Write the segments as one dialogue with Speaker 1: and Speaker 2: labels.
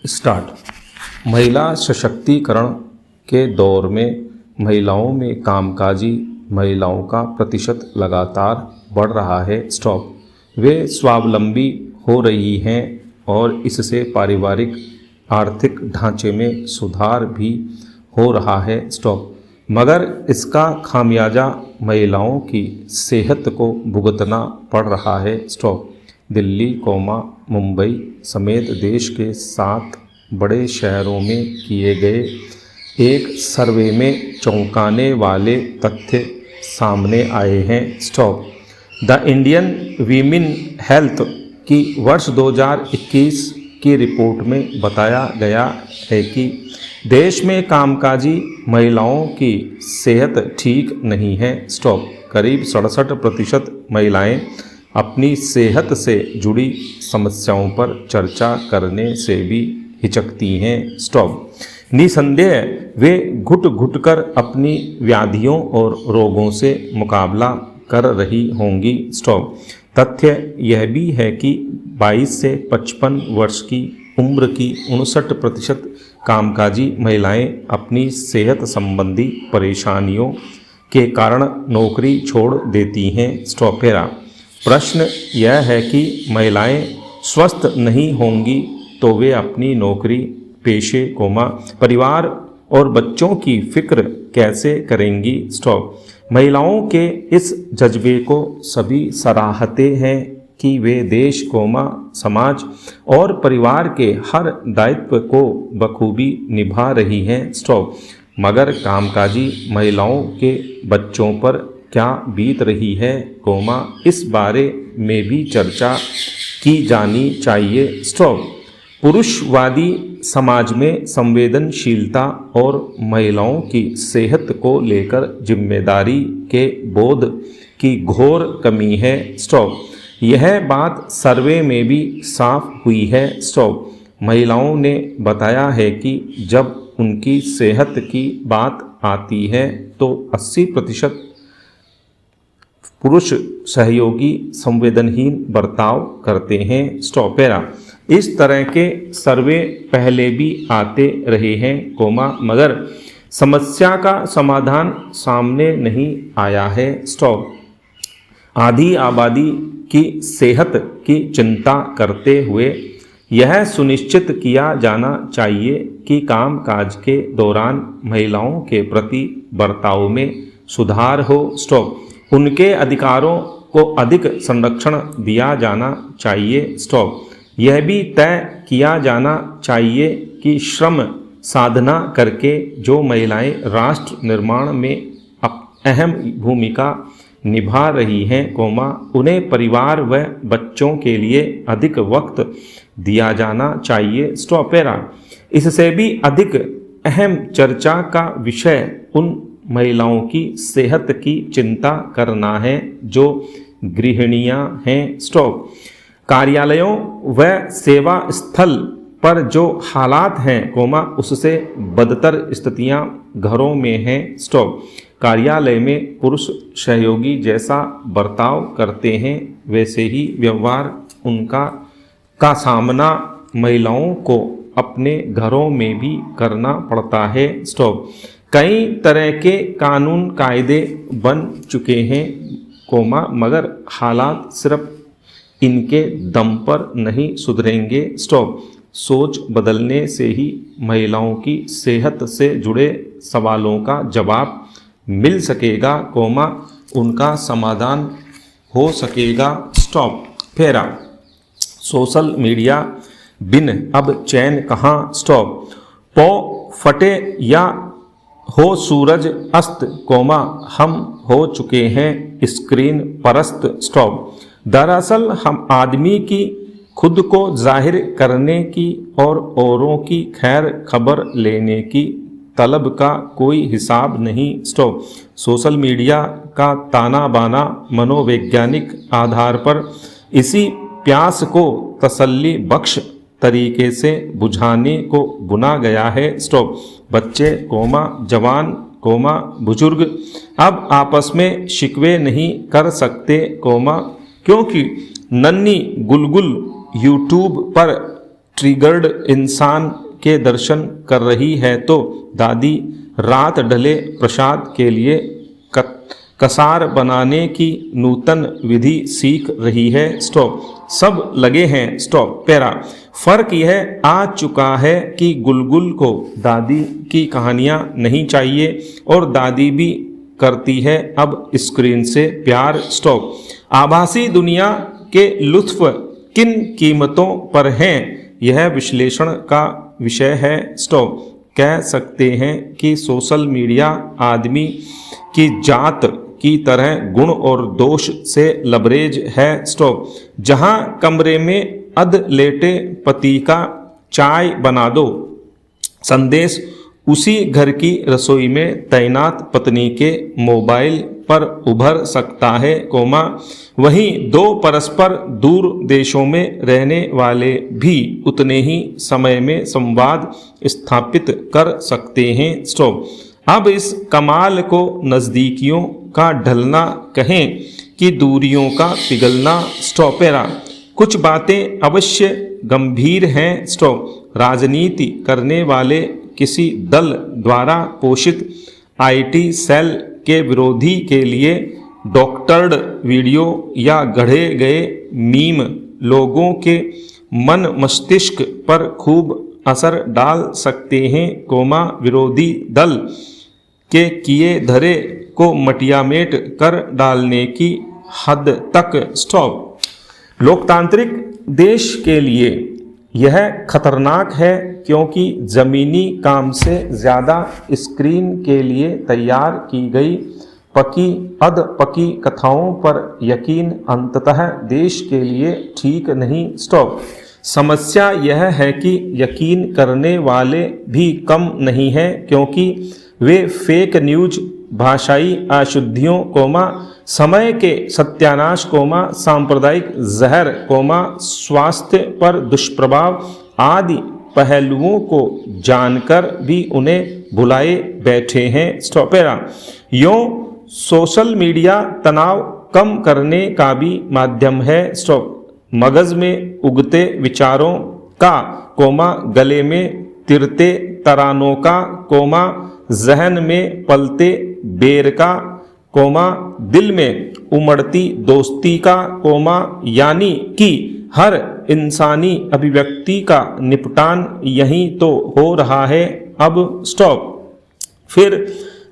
Speaker 1: Start. महिला सशक्तिकरण के दौर में महिलाओं में कामकाजी महिलाओं का प्रतिशत लगातार बढ़ रहा है। स्टॉप। वे स्वावलंबी हो रही हैं और इससे पारिवारिक आर्थिक ढांचे में सुधार भी हो रहा है। स्टॉप। मगर इसका खामियाजा महिलाओं की सेहत को भुगतना पड़ रहा है। स्टॉप। दिल्ली, मुंबई समेत देश के 7 बड़े शहरों में किए गए एक सर्वे में चौंकाने वाले तथ्य सामने आए हैं। Stop. The Indian women health की वर्ष 2021 की रिपोर्ट में बताया गया है कि देश में कामकाजी महिलाओं की सेहत ठीक नहीं है। स्टॉप। करीब 67% महिलाएं अपनी सेहत से जुड़ी समस्याओं पर चर्चा करने से भी हिचकती हैं। स्टॉप। निसंदेह वे घुट घुट कर अपनी व्याधियों और रोगों से मुकाबला कर रही होंगी। स्टॉप। तथ्य यह भी है कि 22 से 55 वर्ष की उम्र की 59% कामकाजी महिलाएं अपनी सेहत संबंधी परेशानियों के कारण नौकरी छोड़ देती हैं। स्टॉपेरा। प्रश्न यह है कि महिलाएं स्वस्थ नहीं होंगी तो वे अपनी नौकरी, पेशे, परिवार और बच्चों की फिक्र कैसे करेंगी। स्टॉप। महिलाओं के इस जज्बे को सभी सराहते हैं कि वे देश, समाज और परिवार के हर दायित्व को बखूबी निभा रही हैं। स्टॉप। मगर कामकाजी महिलाओं के बच्चों पर क्या बीत रही है, इस बारे में भी चर्चा की जानी चाहिए। स्टॉप। पुरुषवादी समाज में संवेदनशीलता और महिलाओं की सेहत को लेकर जिम्मेदारी के बोध की घोर कमी है। स्टॉप। यह बात सर्वे में भी साफ हुई है। स्टॉप। महिलाओं ने बताया है कि जब उनकी सेहत की बात आती है तो 80% पुरुष सहयोगी संवेदनहीन बर्ताव करते हैं। स्टॉपेरा। इस तरह के सर्वे पहले भी आते रहे हैं, मगर समस्या का समाधान सामने नहीं आया है। स्टॉप। आधी आबादी की सेहत की चिंता करते हुए यह सुनिश्चित किया जाना चाहिए कि कामकाज के दौरान महिलाओं के प्रति बर्ताव में सुधार हो। स्टॉप। उनके अधिकारों को अधिक संरक्षण दिया जाना चाहिए। स्टॉप। यह भी तय किया जाना चाहिए कि श्रम साधना करके जो महिलाएं राष्ट्र निर्माण में अहम भूमिका निभा रही हैं, उन्हें परिवार व बच्चों के लिए अधिक वक्त दिया जाना चाहिए। स्टॉपेरा। इससे भी अधिक अहम चर्चा का विषय उन महिलाओं की सेहत की चिंता करना है जो गृहिणियां हैं। स्टॉप। कार्यालयों व सेवा स्थल पर जो हालात हैं, उससे बदतर स्थितियां घरों में हैं। स्टॉप। कार्यालय में पुरुष सहयोगी जैसा बर्ताव करते हैं वैसे ही व्यवहार उनका का सामना महिलाओं को अपने घरों में भी करना पड़ता है। स्टॉप। कई तरह के कानून कायदे बन चुके हैं, मगर हालात सिर्फ इनके दम पर नहीं सुधरेंगे। स्टॉप। सोच बदलने से ही महिलाओं की सेहत से जुड़े सवालों का जवाब मिल सकेगा, उनका समाधान हो सकेगा। स्टॉप। फेरा। सोशल मीडिया बिन अब चैन कहाँ। स्टॉप। पौ फटे या हो सूरज अस्त, हम हो चुके हैं स्क्रीन परस्त। स्टॉप। दरअसल हम आदमी की खुद को जाहिर करने की और औरों की खैर खबर लेने की तलब का कोई हिसाब नहीं। स्टॉप। सोशल मीडिया का ताना बाना मनोवैज्ञानिक आधार पर इसी प्यास को तसल्ली बख्श तरीके से बुझाने को बुना गया है। स्टॉप। बच्चे, जवान, बुजुर्ग अब आपस में शिकवे नहीं कर सकते, क्योंकि नन्ही गुलगुल यूट्यूब पर ट्रिगर्ड इंसान के दर्शन कर रही है तो दादी रात ढले प्रसाद के लिए कसार बनाने की नूतन विधि सीख रही है। स्टॉप। सब लगे हैं स्टॉप। पैरा। फर्क यह आ चुका है कि गुलगुल को दादी की कहानियाँ नहीं चाहिए और दादी भी करती है अब स्क्रीन से प्यार। स्टॉप। आभासी दुनिया के लुत्फ किन कीमतों पर हैं, यह विश्लेषण का विषय है। स्टॉप। कह सकते हैं कि सोशल मीडिया आदमी की जात की तरह गुण और दोष से लबरेज है। स्टॉप। जहां कमरे में अध लेटे पति का चाय बना दो संदेश उसी घर की रसोई में तैनात पत्नी के मोबाइल पर उभर सकता है, वहीं दो परस्पर दूर देशों में रहने वाले भी उतने ही समय में संवाद स्थापित कर सकते हैं। स्टॉप। अब इस कमाल को नज़दीकियों का ढलना कहें कि दूरियों का पिघलना। स्टॉपेरा। कुछ बातें अवश्य गंभीर हैं। स्टॉप। राजनीति करने वाले किसी दल द्वारा पोषित आईटी सेल के विरोधी के लिए डॉक्टर्ड वीडियो या गढ़े गए मीम लोगों के मन मस्तिष्क पर खूब असर डाल सकते हैं, विरोधी दल के किए धरे को मटियामेट कर डालने की हद तक। स्टॉप। लोकतांत्रिक देश के लिए यह खतरनाक है क्योंकि ज़मीनी काम से ज़्यादा स्क्रीन के लिए तैयार की गई पकी अधपकी कथाओं पर यकीन अंततः देश के लिए ठीक नहीं। स्टॉप। समस्या यह है कि यकीन करने वाले भी कम नहीं हैं क्योंकि वे फेक न्यूज, भाषाई अशुद्धियों, समय के सत्यानाश, सांप्रदायिक जहर, स्वास्थ्य पर दुष्प्रभाव आदि पहलुओं को जानकर भी उन्हें भुलाए बैठे हैं। स्टॉपेरा। यूँ सोशल मीडिया तनाव कम करने का भी माध्यम है। स्टॉप। मगज में उगते विचारों का, गले में तिरते तरानों का, जहन में पलते बेर का, दिल में उमड़ती दोस्ती का, यानी कि हर इंसानी अभिव्यक्ति का निपटान यहीं तो हो रहा है अब। स्टॉप। फिर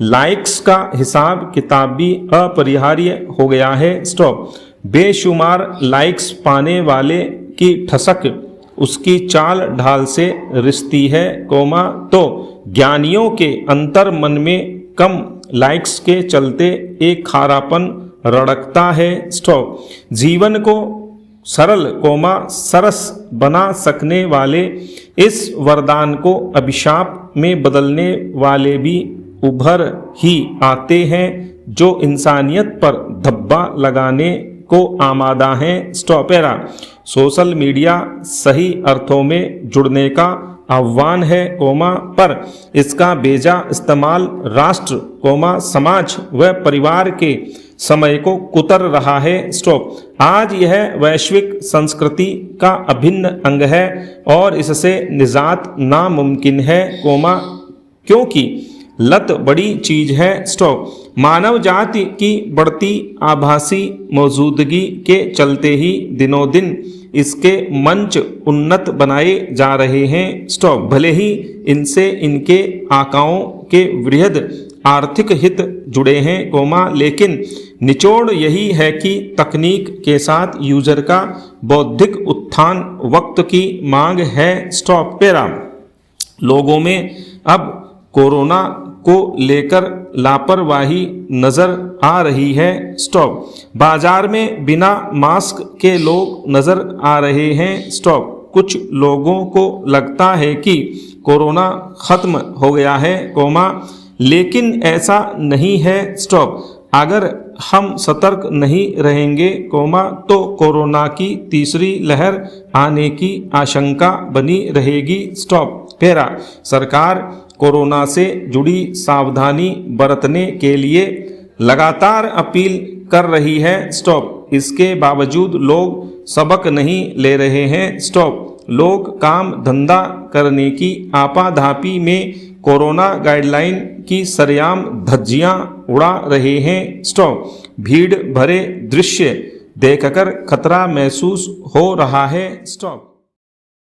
Speaker 1: लाइक्स का हिसाब किताब भी अपरिहार्य हो गया है। स्टॉप। बेशुमार लाइक्स पाने वाले की ठसक उसकी चाल ढाल से रिश्ती है, तो ज्ञानियों के अंतर मन में कम लाइक्स के चलते एक खारापन रड़कता है। स्टॉप। जीवन को सरल, सरस बना सकने वाले इस वरदान को अभिशाप में बदलने वाले भी उभर ही आते हैं जो इंसानियत पर धब्बा लगाने को आमादा हैं। स्टॉपेरा। सोशल मीडिया सही अर्थों में जुड़ने का आह्वान है, पर इसका बेजा इस्तेमाल राष्ट्र, समाज व परिवार के समय को कुतर रहा है। स्टॉप। आज यह वैश्विक संस्कृति का अभिन्न अंग है और इससे निजात नामुमकिन है, क्योंकि लत बड़ी चीज है। स्टॉप। मानव जाति की बढ़ती आभासी मौजूदगी के चलते ही दिनों दिन इसके मंच उन्नत बनाए जा रहे हैं। स्टॉप। भले ही इनसे इनके आकाओं के वृहद आर्थिक हित जुड़े हैं, लेकिन निचोड़ यही है कि तकनीक के साथ यूजर का बौद्धिक उत्थान वक्त की मांग है। स्टॉप। पैरा। लोगों में अब कोरोना को लेकर लापरवाही नजर आ रही है। स्टॉप। बाजार में बिना मास्क के लोग नजर आ रहे हैं। स्टॉप। कुछ लोगों को लगता है कि कोरोना खत्म हो गया है, लेकिन ऐसा नहीं है। स्टॉप। अगर हम सतर्क नहीं रहेंगे, तो कोरोना की तीसरी लहर आने की आशंका बनी रहेगी। स्टॉप। पैरा। सरकार कोरोना से जुड़ी सावधानी बरतने के लिए लगातार अपील कर रही है। स्टॉप। इसके बावजूद लोग सबक नहीं ले रहे हैं। स्टॉप। लोग काम धंधा करने की आपाधापी में कोरोना गाइडलाइन की सरेआम धज्जियां उड़ा रहे हैं। स्टॉप। भीड़ भरे दृश्य देखकर खतरा महसूस हो रहा है। स्टॉप।